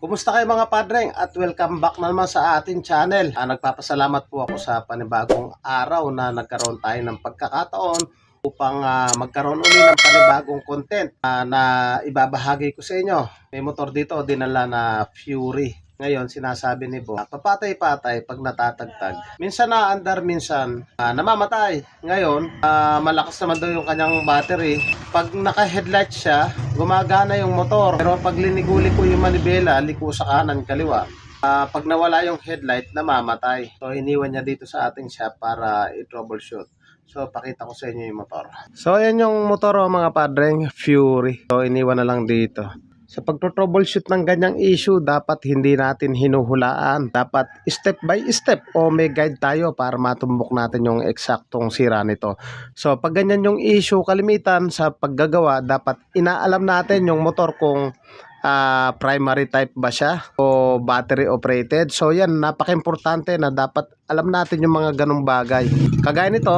Kumusta kayo mga padreng at welcome back na naman sa ating channel. Nagpapasalamat po ako sa panibagong araw na nagkaroon tayo ng pagkakataon upang magkaroon uli ng panibagong content na ibabahagi ko sa inyo. May motor dito dinala na Fury. Ngayon sinasabi ni Bo, papatay-patay pag natatagtag. Minsan naandar, minsan namamatay. Ngayon, malakas naman daw yung kanyang battery. Pag naka-headlight siya, gumagana yung motor. Pero pag linigo-liko yung manibela, liko sa kanan, kaliwa. Pag nawala yung headlight, namamatay. So, iniwan niya dito sa ating shop para i-troubleshoot. So, pakita ko sa inyo yung motor. So, ayan yung motor mga padreng, Fury. So, iniwan na lang dito. Sa pagto-troubleshoot ng ganyang issue, dapat hindi natin hinuhulaan. Dapat step by step o may guide tayo para matumbok natin yung eksaktong sira nito. So pag ganyan yung issue, kalimitan sa paggagawa, dapat inaalam natin yung motor kung primary type ba siya o battery operated. So yan, napaka-importante na dapat alam natin yung mga ganong bagay. Kagaya nito,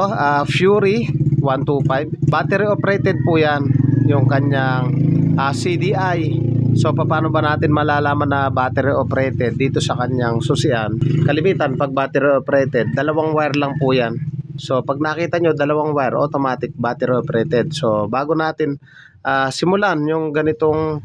Fury 125, battery operated po yan, yung kanyang CDI. So paano ba natin malalaman na battery operated dito sa kanyang susian? Kalimitan pag battery operated, dalawang wire lang po yan. So pag nakita nyo dalawang wire, automatic battery operated. So bago natin simulan yung ganitong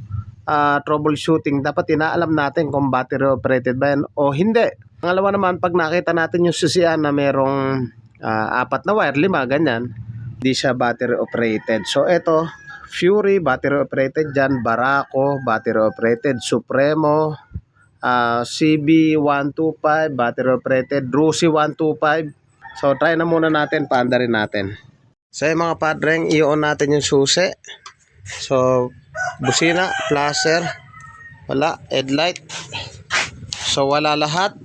troubleshooting, dapat inaalam natin kung battery operated ba yan o hindi. Pangalawa naman, pag nakita natin yung susian na merong 4 na wire, 5 ganyan, di siya battery operated. So ito, Fury, battery operated dyan. Barako, battery operated. Supremo, CB125, battery operated. Rusi 125. So, try na muna natin, paandarin natin. So, mga padreng, i-on natin yung susi. So, busina, flasher, wala, headlight. So, wala lahat.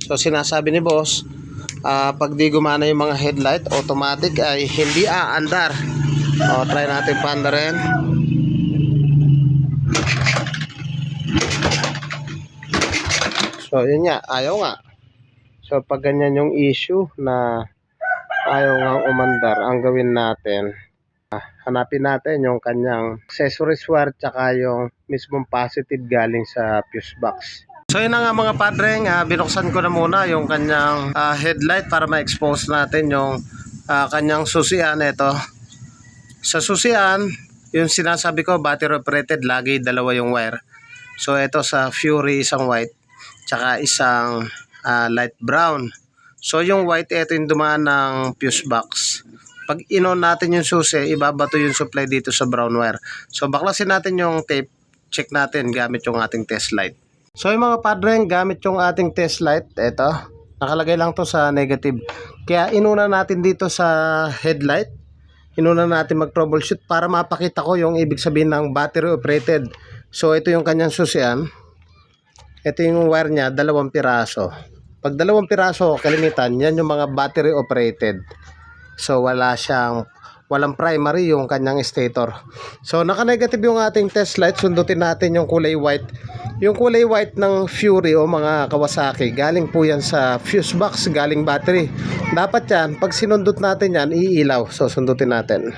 So, sinasabi ni boss, pag di gumana yung mga headlight, automatic ay hindi aandar. O, try natin paandarin. So, yun nga, ayaw nga. So, pag ganyan yung issue na ayaw nga umandar, ang gawin natin, hanapin natin yung kanyang accessories wire tsaka yung mismong positive galing sa fuse box. So, yun na nga mga padreng, binuksan ko na muna yung kanyang headlight para ma-expose natin yung kanyang susian. Ito. Sa susian, yung sinasabi ko, battery operated, lagi dalawa yung wire. So ito sa Fury, isang white, tsaka isang light brown. So yung white, ito yung dumaan ng fuse box. Pag in-on natin yung susi, ibabato yung supply dito sa brown wire. So baklasin natin yung tape, check natin gamit yung ating test light. So yung mga padreng, gamit yung ating test light, ito, nakalagay lang to sa negative. Kaya inuna natin dito sa headlight. Inuna natin mag-troubleshoot para mapakita ko yung ibig sabihin ng battery operated. So ito yung kanyang susian. Ito yung wire niya, 2 piraso. Pag 2 piraso, kalimitan, yan yung mga battery operated. So walang primary yung kanyang stator. So naka-negative yung ating test light. Sundutin natin yung kulay white. Yung kulay white ng Fury o mga Kawasaki, galing po yan sa fuse box, galing battery. Dapat yan, pag sinundot natin yan, iilaw. So sundutin natin.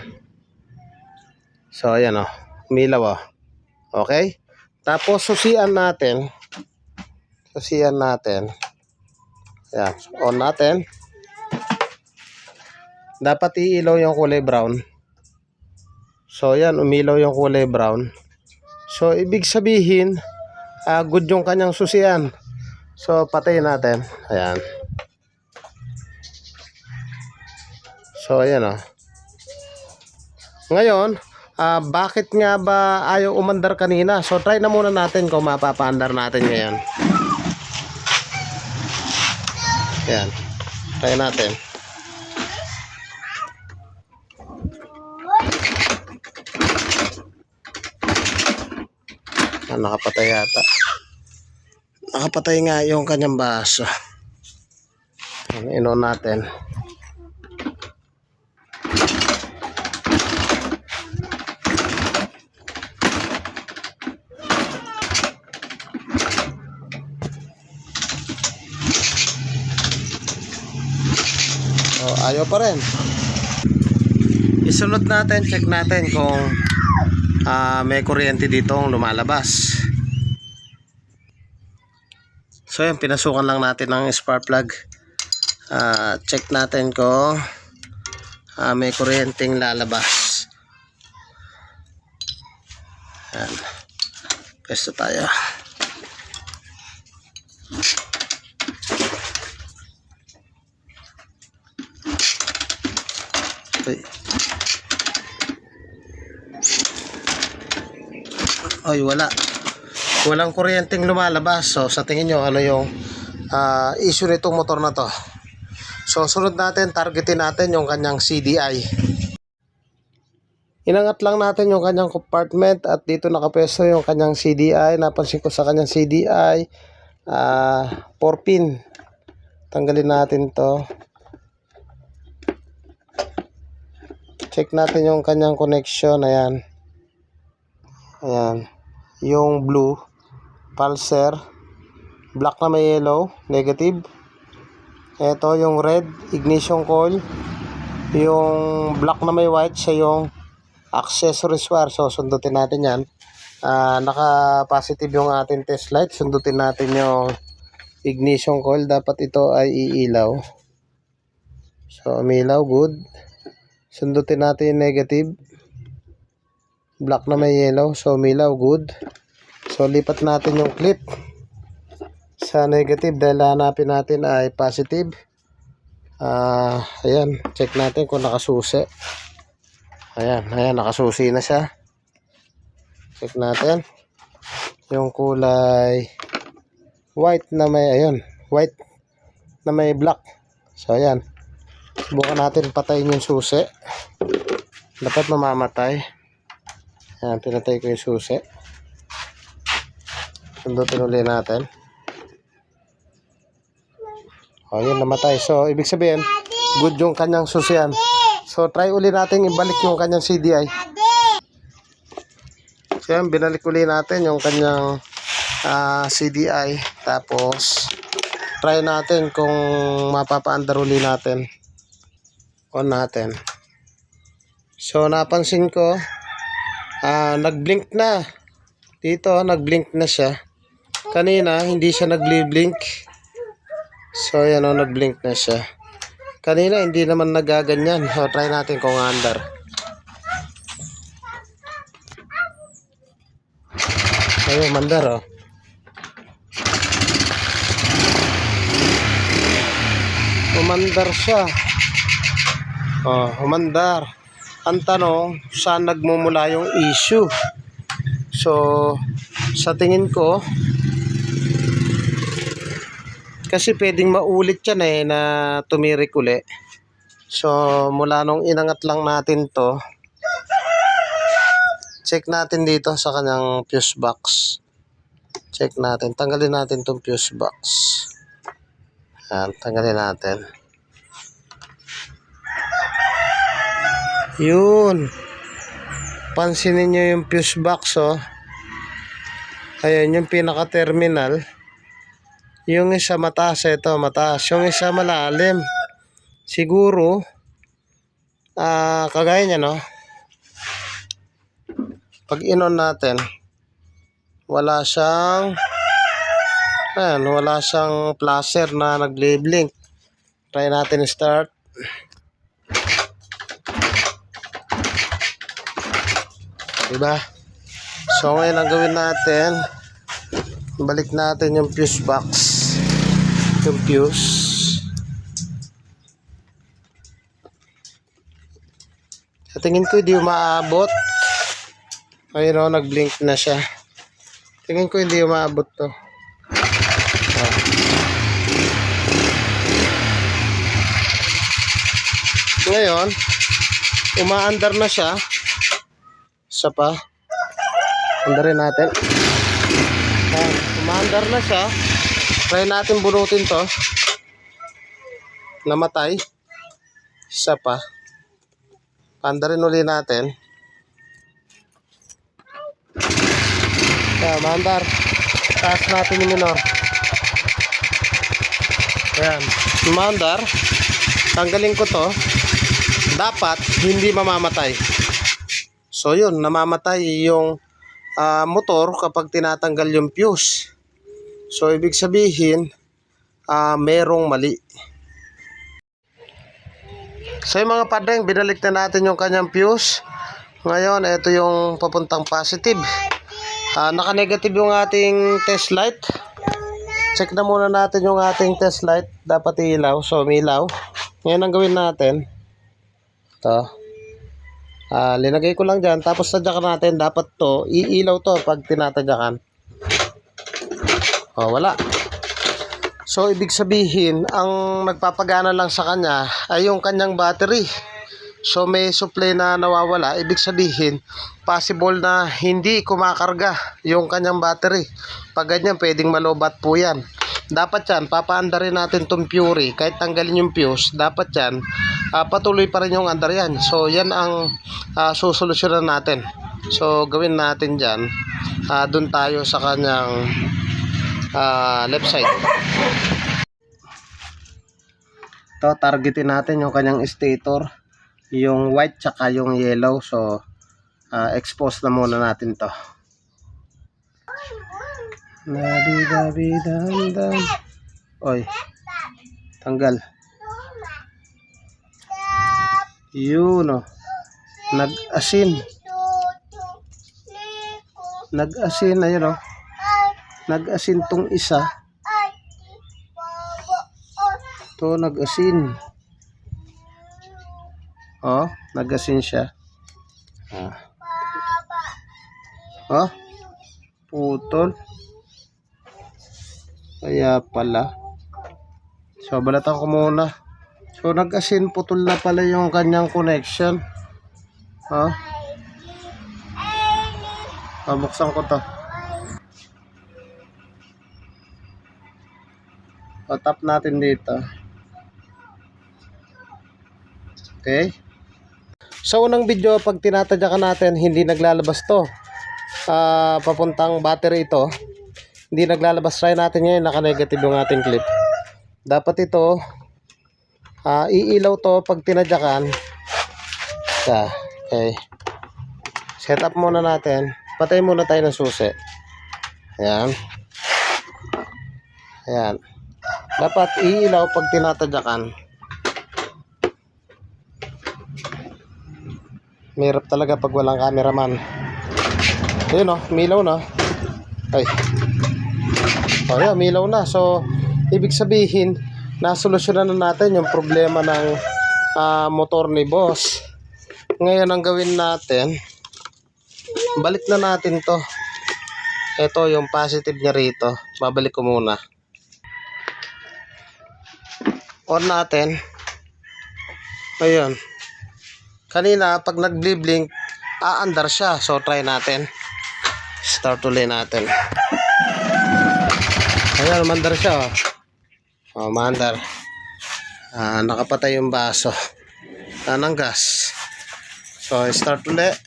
So ayan o, umilaw o. Okay? Tapos susian natin. Susian natin. Ayan, on natin. Dapat iilaw yung kulay brown. So yan, umilaw yung kulay brown. So ibig sabihin, good yung kanyang susian. So patayin natin. Ayan. So ayan o. Ngayon, bakit nga ba ayaw umandar kanina? So try na muna natin kung mapapaandar natin ngayon. Ayan. Try natin. Nakapatay yata. Nakapatay nga yung kanyang baso. In-on natin. So, ayaw pa rin. Isunod natin, check natin kung may kuryente ditong lumalabas. So yan, pinasukan lang natin ng spark plug. Check natin kung may kuryenteng lalabas. Yan. Pwesto tayo. Okay. Ay, walang kuryenteng lumalabas. So sa tingin nyo ano yung issue nitong motor na to? So sunod natin, targetin natin yung kanyang CDI. Inangat lang natin yung kanyang compartment at dito nakapwesto yung kanyang CDI. Napansin ko sa kanyang CDI 4 pin. Tanggalin natin to. Check natin yung kanyang connection. Ayan. Yung blue pulser, black na may yellow negative. Ito yung red ignition coil. Yung black na may white, siya yung accessories wire. So sundutin natin yan. Naka positive yung ating test light. Sundutin natin yung ignition coil. Dapat ito ay iilaw. So umilaw, good. Sundutin natin yung negative, black na may yellow. So umilaw, good. So lipat natin yung clip sa negative dahil hanapin natin ay positive. Ayan, check natin kung nakasusi. Ayan, nakasusi na siya. Check natin yung kulay white na may, white na may black. So ayan, subukan natin patayin yung susi. Dapat mamamatay. Ayan, pinatay ko yung susi. Sundutin ulit natin. Yun, namatay. So ibig sabihin good yung kanyang susian. So try uli natin ibalik yung kanyang CDI. So yan, binalik uli natin yung kanyang CDI. Tapos try natin kung mapapaandar uli natin. On natin. So napansin ko nag-blink na. Dito nag-blink na siya. Kanina hindi siya nag-blink. So yan, nag-blink na siya. Kanina hindi naman nagaganyan. So try natin kung andar. Ayun, mandar umandar siya. Umandar. Ang tanong, saan nagmumula yung issue? So sa tingin ko, kasi pwedeng maulit yan na tumirik uli. So mula nung inangat lang natin to, check natin dito sa kanyang fuse box. Check natin, tanggalin natin tong fuse box. Yan, tanggalin natin. Yun, pansinin nyo yung fuse box ayan yung pinaka terminal. Yung isa mataas, ito mataas. Yung isa malalim. Siguro kagaya niya pag inon natin, wala siyang flasher na nag-blink. Try natin start. Diba? So ngayon ang gawin natin, balik natin yung fuse box. Yung fuse. Sa tingin ko hindi umaabot. Ayun nag-blink na siya. Tingin ko hindi umaabot to. Ngayon, umaandar na siya. Isa pa. Andarin natin. Umaandar na siya. Try natin bunutin to. Namatay. Isa pa. Andarin uli natin. Maandar. Taas natin yung minor. Ayan. Maandar. Tanggalin ko to. Dapat hindi mamamatay. So yun, namamatay yung motor kapag tinatanggal yung fuse. So, ibig sabihin, merong mali. So, yung mga padeng, binalik na natin yung kanyang fuse. Ngayon, ito yung papuntang positive. Naka-negative yung ating test light. Check na muna natin yung ating test light. Dapat ilaw. So, umilaw. Ngayon, ang gawin natin, ito. Linagay ko lang dyan. Tapos, tadyakan natin. Dapat to, iilaw to pag tinatadyakan. Wala. So, ibig sabihin, ang nagpapagana lang sa kanya ay yung kanyang battery. So, may supply na nawawala. Ibig sabihin, possible na hindi kumakarga yung kanyang battery. Pag ganyan, pwedeng malobat po yan. Dapat yan, papaandarin natin itong Fury. Kahit tanggalin yung fuse, dapat yan, patuloy pa rin yung andar yan. So, yan ang susolusyonan natin. So, gawin natin dyan. Doon tayo sa kanyang left side. Ito, targetin natin yung kanyang stator. Yung white tsaka yung yellow. So, expose na muna natin to. Nabi-dabi-dam-dam. Oy, tanggal. Yun o. Nag-asin. Nag-asin, ayun o. Nag-asin tong isa. To, nag-asin. Oh, nag-asin siya. Oh, putol. Kaya pala. So, balatan ko muna. So, nag-asin, putol na pala yung kanyang connection. Oh. Buksan ko to. Tap natin dito. Okay. Sa unang video, pag tinatadyakan natin, hindi naglalabas to. Papuntang battery ito. Hindi naglalabas. Try natin ngayon, naka-negative yung ating clip. Dapat ito, iilaw to pag tinadyakan. Okay. Set up muna natin. Patay muna tayo ng susi. Ayan. Ayan. Dapat iilaw pag tinatadyakan. Mahirap talaga pag walang cameraman. Ayun o, umilaw na. Ay. Ayun, umilaw na. So, ibig sabihin, nasolusyonan na natin yung problema ng motor ni boss. Ngayon, ang gawin natin, balik na natin to. Ito yung positive niya rito. Babalik ko muna. On natin. Ayun. Kanina, pag nag-blink, aandar siya. So, try natin. Start ulit natin. Ayan, umandar siya. Umandar. Nakapatay yung baso. Ng gas. So, start ulit.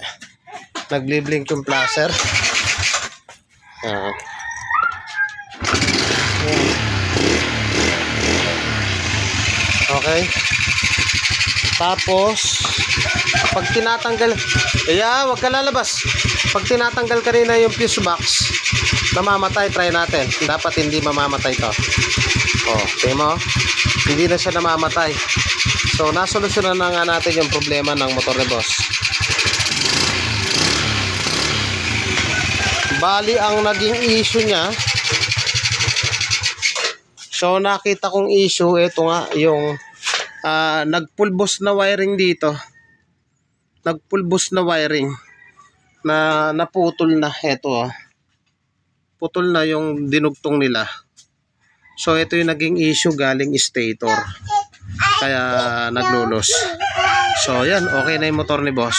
Nag-blink yung flasher. Ayan. Okay. Tapos, pag tinatanggal, wag ka lalabas. Pag tinatanggal kanina yung fuse box, namamatay, try natin. Dapat hindi mamamatay to. Okay mo? Hindi na siya namamatay. So, nasolusyonan na nga natin yung problema ng motor ni boss. Bali, ang naging issue niya, so, nakita kong issue, ito nga, yung nagpulbos na wiring dito. Nagpulbos na wiring na naputol na. Ito putol na yung dinugtong nila. So, ito yung naging issue galing stator. Kaya naglulos. So, yan. Okay na yung motor ni boss.